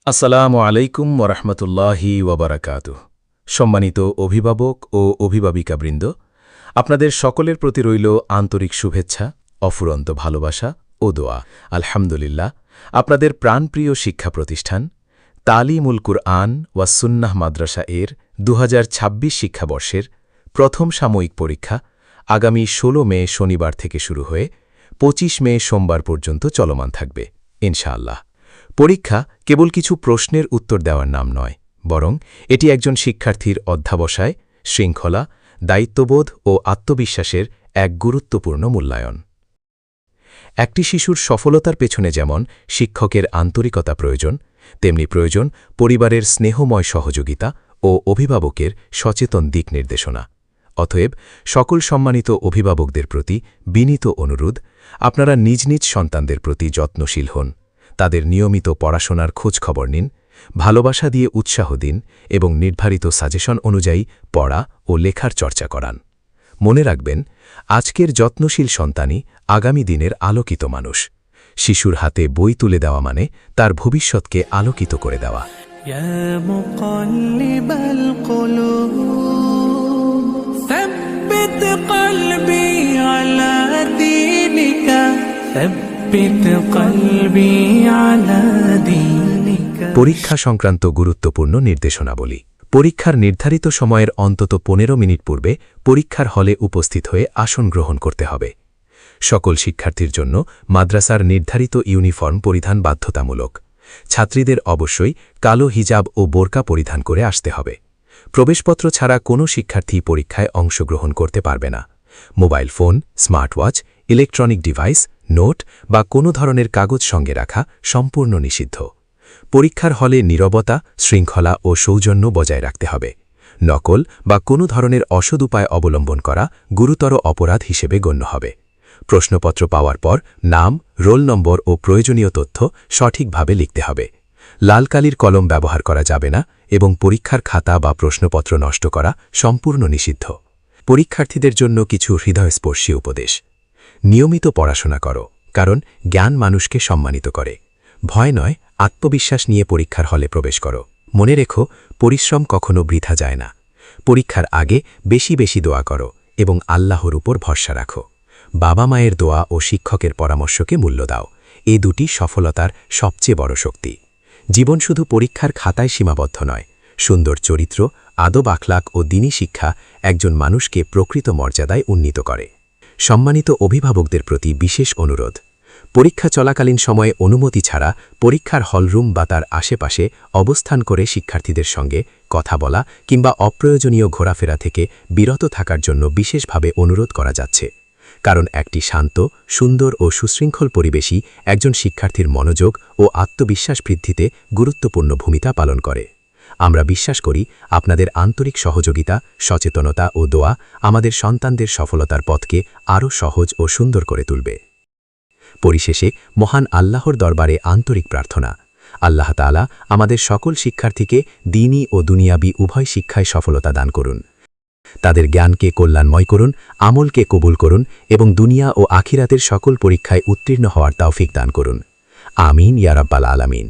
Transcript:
আসসালামু আলাইকুম ওরহমতুল্লাহি ওবরাকাতুহ। সম্মানিত অভিভাবক ও অভিভাবিকাবৃন্দ, আপনাদের সকলের প্রতি রইল আন্তরিক শুভেচ্ছা, অফুরন্ত ভালোবাসা ও দোয়া। আলহামদুলিল্লাহ, আপনাদের প্রাণপ্রিয় শিক্ষা প্রতিষ্ঠান তালিমুল কুরআন ওয়া সুন্নাহ মাদ্রাসা এর ২০২৬ শিক্ষাবর্ষের প্রথম সাময়িক পরীক্ষা আগামী ১৬ মে শনিবার থেকে শুরু হয়ে ২৫ মে সোমবার পর্যন্ত চলমান থাকবে ইনশাআল্লাহ। পরীক্ষা কেবল কিছু প্রশ্নের উত্তর দেওয়ার নাম নয়, বরং এটি একজন শিক্ষার্থীর অধ্যাবসায়, শৃঙ্খলা, দায়িত্ববোধ ও আত্মবিশ্বাসের এক গুরুত্বপূর্ণ মূল্যায়ন। একটি শিশুর সফলতার পেছনে যেমন শিক্ষকের আন্তরিকতা প্রয়োজন, তেমনি প্রয়োজন পরিবারের স্নেহময় সহযোগিতা ও অভিভাবকের সচেতন দিক নির্দেশনা। অতএব সকল সম্মানিত অভিভাবকদের প্রতি বিনীত অনুরোধ, আপনারা নিজ নিজ সন্তানদের প্রতি যত্নশীল হন, তাদের নিয়মিত পড়াশোনার খোঁজখবর নিন, ভালোবাসা দিয়ে উৎসাহ দিন এবং নির্ধারিত সাজেশন অনুযায়ী পড়া ও লেখার চর্চা করান। মনে রাখবেন, আজকের যত্নশীল সন্তানই আগামী দিনের আলোকিত মানুষ। শিশুর হাতে বই তুলে দেওয়া মানে তার ভবিষ্যৎকে আলোকিত করে দেওয়া। يا مقلب القلوب ثبت قلبي على دينك ثبت قلبي على دينك। পরীক্ষা সংক্রান্ত গুরুত্বপূর্ণ নির্দেশনাবলী। পরীক্ষার নির্ধারিত সময়ের অন্তত ১৫ মিনিট পূর্বে পরীক্ষার হলে উপস্থিত হয়ে আসন গ্রহণ করতে হবে। সকল শিক্ষার্থীর জন্য মাদ্রাসার নির্ধারিত ইউনিফর্ম পরিধান বাধ্যতামূলক। ছাত্রীদের অবশ্যই কালো হিজাব ও বোরকা পরিধান করে আসতে হবে। প্রবেশপত্র ছাড়া কোনো শিক্ষার্থী পরীক্ষায় অংশগ্রহণ করতে পারবে না। Mobile phone, smartwatch, electronic device, note বা কোনো ধরনের কাগজ সঙ্গে রাখা সম্পূর্ণ নিষিদ্ধ। পরীক্ষার হলে নীরবতা, শৃঙ্খলা ও সৌজন্য বজায় রাখতে হবে। নকল বা কোনো ধরনের অসৎ উপায় অবলম্বন করা গুরুতর অপরাধ হিসেবে গণ্য হবে। প্রশ্নপত্র পাওয়ার পর নাম, রোল নম্বর ও প্রয়োজনীয় তথ্য সঠিকভাবে লিখতে হবে। লাল কালির কলম ব্যবহার করা যাবে না এবং পরীক্ষার খাতা বা প্রশ্নপত্র নষ্ট করা সম্পূর্ণ নিষিদ্ধ। পরীক্ষার্থীদের জন্য কিছু হৃদয়স্পর্শী উপদেশ। নিয়মিত পড়াশোনা করো, কারণ জ্ঞান মানুষকে সম্মানিত করে। ভয় নয়, আত্মবিশ্বাস নিয়ে পরীক্ষার হলে প্রবেশ করো। মনে রেখো, পরিশ্রম কখনো বৃথা যায় না। পরীক্ষার আগে বেশি বেশি দোয়া করো এবং আল্লাহর উপর ভরসা রাখো। বাবা মায়ের দোয়া ও শিক্ষকের পরামর্শকে মূল্য দাও। এ দুটি সফলতার সবচেয়ে বড় শক্তি। জীবন শুধু পরীক্ষার খাতায় সীমাবদ্ধ নয়। সুন্দর চরিত্র, আদব আখলাক ও দ্বীনী শিক্ষা একজন মানুষকে প্রকৃত মর্যাদায় উন্নীত করে। সম্মানিত অভিভাবকদের প্রতি বিশেষ অনুরোধ, পরীক্ষা চলাকালীন সময়ে অনুমতি ছাড়া পরীক্ষার হলরুম বা তার আশেপাশে অবস্থান করে শিক্ষার্থীদের সঙ্গে কথা বলা কিংবা অপ্রয়োজনীয় ঘোরাফেরা থেকে বিরত থাকার জন্য বিশেষভাবে অনুরোধ করা যাচ্ছে। কারণ একটি শান্ত, সুন্দর ও সুশৃঙ্খল পরিবেশই একজন শিক্ষার্থীর মনোযোগ ও আত্মবিশ্বাস বৃদ্ধিতে গুরুত্বপূর্ণ ভূমিকা পালন করে। আমরা বিশ্বাস করি, আপনাদের আন্তরিক সহযোগিতা, সচেতনতা ও দোয়া আমাদের সন্তানদের সফলতার পথকে আরও সহজ ও সুন্দর করে তুলবে। পরিশেষে মহান আল্লাহর দরবারে আন্তরিক প্রার্থনা, আল্লাহ তাআলা আমাদের সকল শিক্ষার্থীকে দ্বীনী ও দুনিয়াবী উভয় শিক্ষায় সফলতা দান করুন। তাদের জ্ঞানকে কল্যাণময় করুন, আমলকে কবুল করুন এবং দুনিয়া ও আখিরাতের সকল পরীক্ষায় উত্তীর্ণ হওয়ার তৌফিক দান করুন। আমিন ইয়া রাব্বাল আলামিন।